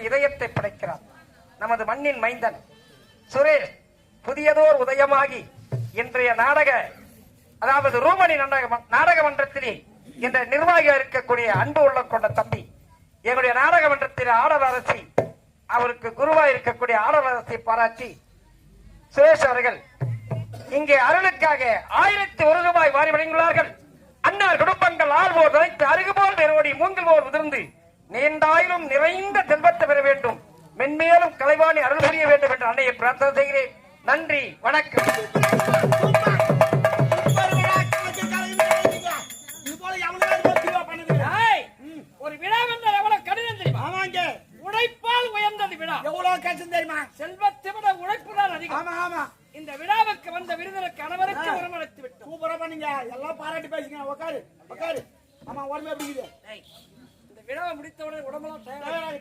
இதயத்தை படைக்கிறார். நமது மண்ணின் மைந்தன் சுரேஷ் புதியதோர் உதயமாகி இன்றைய அதாவது ரூமணி நாடக மன்றத்திலே என்ற நிர்வாகியாக இருக்கக்கூடிய அன்பு உள்ள கொண்ட தம்பி எங்களுடைய நாடக மன்றத்தில் ஆடல் அரசி அவருக்கு குருவாக இருக்கக்கூடிய ஆடல் அரசை பாராட்டி சுரேஷ் அவர்கள் இங்கே அருளுக்காக 1001 ரூபாய் வாரி வழங்கியுள்ளார்கள். அன்னார் குடும்பங்கள் ஆள்வோர் நினைத்து அருகுபோல் நெருவடி மூங்கில் போல் உதிர்ந்து நீண்டாயிலும் நிறைந்த செல்வத்தை பெற வேண்டும், மென்மேலும் கலைவாணி அருள் புரிய வேண்டும் என்று அன்னையை பிரார்த்தனை செய்கிறேன். நன்றி, வணக்கம். ஒரு விழா வந்தால் எவ்வளவு கடினம் தெரியுமா? உழைப்பால் உயர்ந்தது விழா. எவ்வளவு கஷ்டம் தெரியுமா? செல்வத்தை விட உழைப்பு தான் அதிகம். ஆமா. இந்த விழாவுக்கு வந்த விருந்தினருக்கு அனைவருக்கு உரமளித்து விட்டோம். சூப்பரா பண்ணீங்க, எல்லாம் பாராட்டி பேசுங்க. உட்காரு. ஆமா, உடம்பு எப்படி இருக்குது? இந்த விழாவை முடித்தவுடன் உடம்பெல்லாம் தயாராக